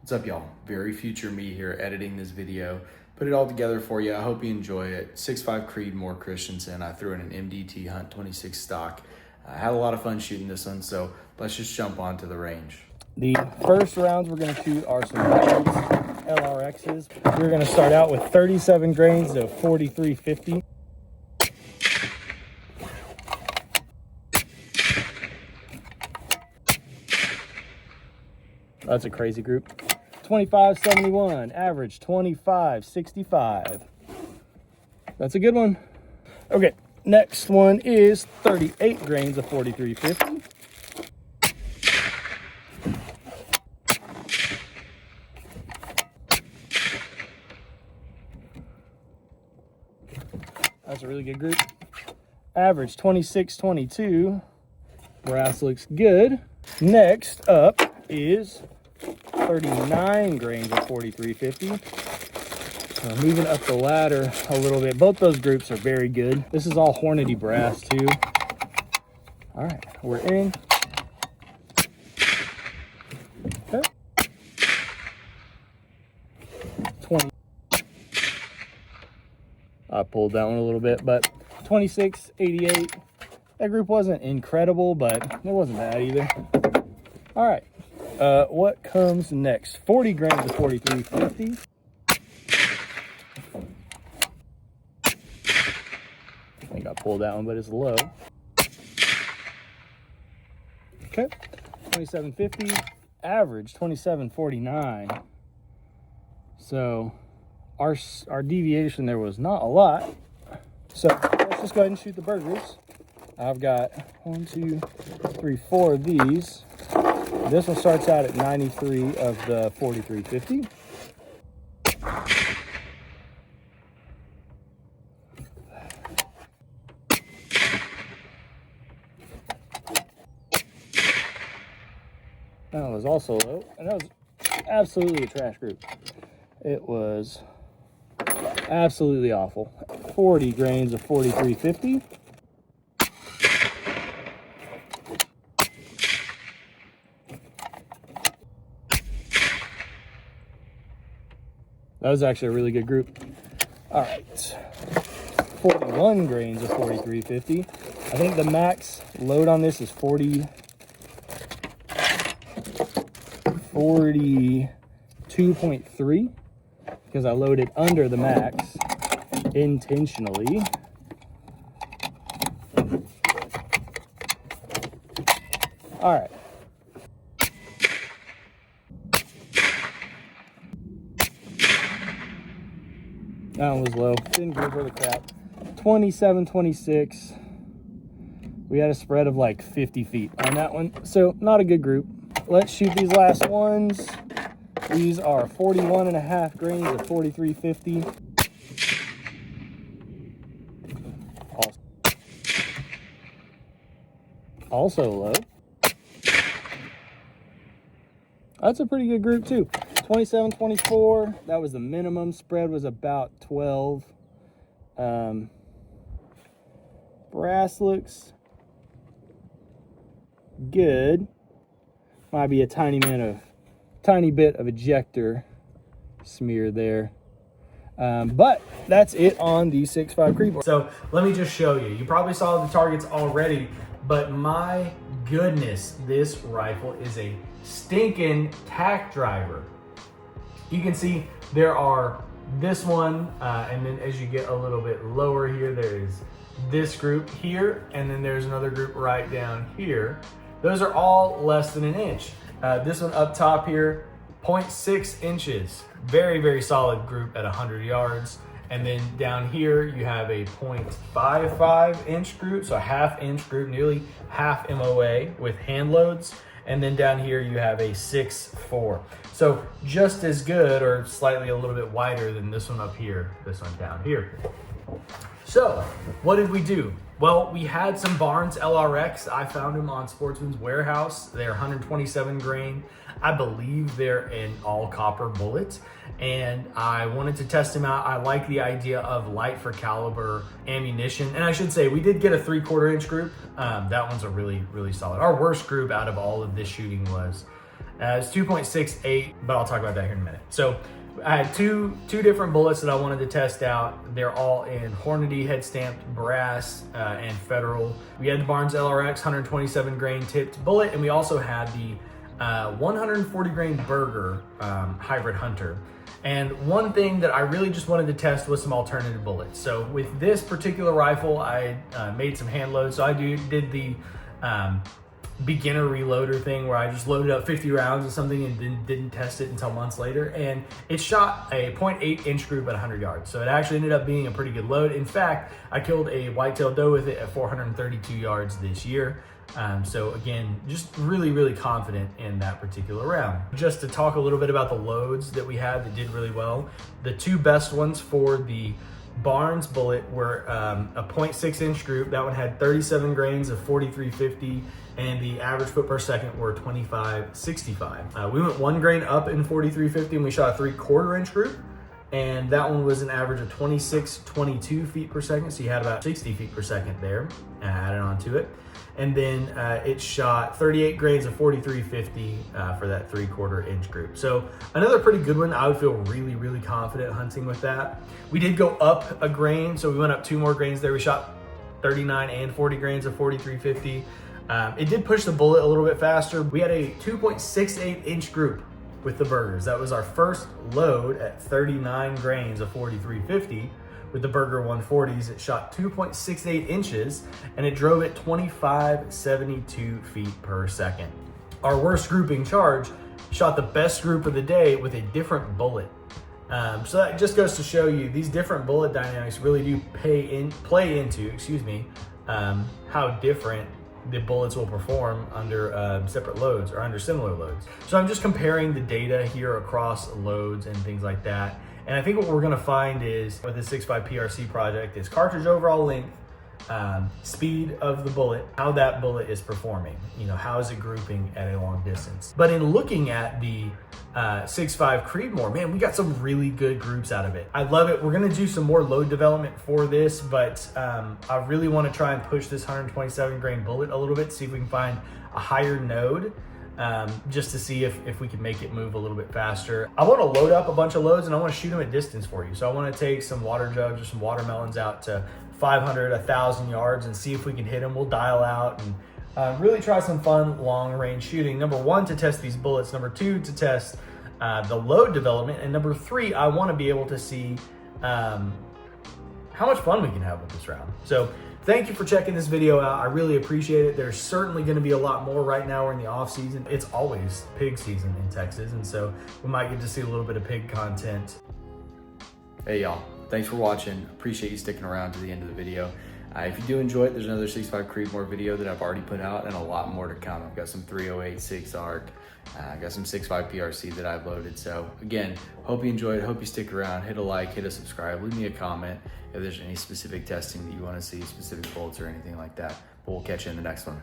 What's up, y'all? Very future me here editing this video. Put it all together for you. I hope you enjoy it. 6.5 Creedmoor Christensen. I threw in an MDT Hunt 26 stock. I had a lot of fun shooting this one, so let's just jump onto the range. The first rounds we're going to shoot are some LRXs. We're going to start out with 37 grains of 4350. That's a crazy group. 2571, average 2565. That's a good one. Okay, next one is 38 grains of 4350. That's a really good group. Average 2622. Brass looks good. Next up is 39 grains of 4350. Moving up the ladder a little bit. Both those groups are very good. This is all Hornady brass too. All right, we're in. Okay. 20. I pulled that one a little bit, but 2688. That group wasn't incredible, but it wasn't bad either. All right. What comes next? 40 grains of 4350. I think I pulled that one, but it's low. Okay, 2750. Average 2749. So our deviation there was not a lot. So let's just go ahead and shoot the Bergers. I've got 1, 2, 3, 4 of these. This one starts out at 93 of the 4350. That was also low, and that was absolutely a trash group. It was absolutely awful. 40 grains of 4350. That was actually a really good group. All right, 41 grains of 4350. I think the max load on this is 42.3 because I loaded under the max intentionally. All right. That one was low. Didn't go for the crap. 2726. We had a spread of like 50 feet on that one. So not a good group. Let's shoot these last ones. These are 41.5 grains of 4350. Also low. That's a pretty good group too. 2724, that was the minimum. Spread was about 12. Brass looks good. Might be a tiny bit of ejector smear there. But that's it on the 6.5 Creedmoor. So let me just show you. You probably saw the targets already, but my goodness, this rifle is a stinking tack driver. You can see there are this one, and then as you get a little bit lower here, there is this group here, and then there's another group right down here. Those are all less than an inch. This one up top here, 0.6 inches. Very, very solid group at 100 yards. And then down here, you have a 0.55 inch group, so a half-inch group, nearly half MOA with Handloads. And then down here, you have a 6.4. So just as good, or slightly a little bit wider than this one up here, this one down here. So what did we do? Well, we had some Barnes LRX. I found them on Sportsman's Warehouse. They're 127 grain. I believe they're an all copper bullet, and I wanted to test them out. I like the idea of light for caliber ammunition. And I should say, we did get a 3/4 inch group. That one's a really, really solid. Our worst group out of all of this shooting was It's 2.68, but I'll talk about that here in a minute. So I had two different bullets that I wanted to test out. They're all in Hornady head stamped brass and Federal. We had the Barnes LRX 127 grain tipped bullet, and we also had the 140 grain Berger hybrid hunter. And one thing that I really just wanted to test was some alternative bullets. So with this particular rifle, I made some hand loads. So I did the beginner reloader thing where I just loaded up 50 rounds of something and didn't test it until months later. And it shot a 0.8 inch group at 100 yards. So it actually ended up being a pretty good load. In fact, I killed a whitetail doe with it at 432 yards this year. So again, just really confident in that particular round. Just to talk a little bit about the loads that we had that did really well. The two best ones for the Barnes bullet were a 0.6 inch group. That one had 37 grains of 4350, and the average foot per second were 2565. We went 1 grain up in 4350 and we shot a 3/4 inch group, and that one was an average of 2622 feet per second. So you had about 60 feet per second there added onto it. And then it shot 38 grains of 4350 for that 3/4 inch group. So another pretty good one. I would feel really confident hunting with that. We did go up a grain, so we went up 2 more grains there. We shot 39 and 40 grains of 4350. It did push the bullet a little bit faster. We had a 2.68 inch group with the Bergers. That was our first load at 39 grains of 4350. With the Berger 140s, it shot 2.68 inches and it drove at 2572 feet per second. Our worst grouping charge shot the best group of the day with a different bullet. So that just goes to show you these different bullet dynamics really do play into how different the bullets will perform under separate loads or under similar loads. So I'm just comparing the data here across loads and things like that. And I think what we're gonna find is with the 6.5 PRC project is cartridge overall length, speed of the bullet, how that bullet is performing, how is it grouping at a long distance. But in looking at the 6.5 Creedmoor, man, we got some really good groups out of it. I love it. We're gonna do some more load development for this, but I really wanna try and push this 127 grain bullet a little bit, see if we can find a higher node. Just to see if we can make it move a little bit faster. I want to load up a bunch of loads and I want to shoot them at distance for you. So I want to take some water jugs or some watermelons out to 500, 1,000 yards and see if we can hit them. We'll dial out and really try some fun long range shooting. Number 1, to test these bullets. Number 2, to test the load development. And number 3, I want to be able to see how much fun we can have with this round. So thank you for checking this video out. I really appreciate it. There's certainly gonna be a lot more right now. We're in the off season. It's always pig season in Texas. And so we might get to see a little bit of pig content. Hey y'all, thanks for watching. Appreciate you sticking around to the end of the video. If you do enjoy it, there's another 6.5 Creedmoor video that I've already put out and a lot more to come. I've got some 308 6 ARC. I've got some 6.5 PRC that I've loaded. So again, hope you enjoyed, hope you stick around, hit a like, hit a subscribe, leave me a comment if there's any specific testing that you want to see, specific bullets or anything like that. But we'll catch you in the next one.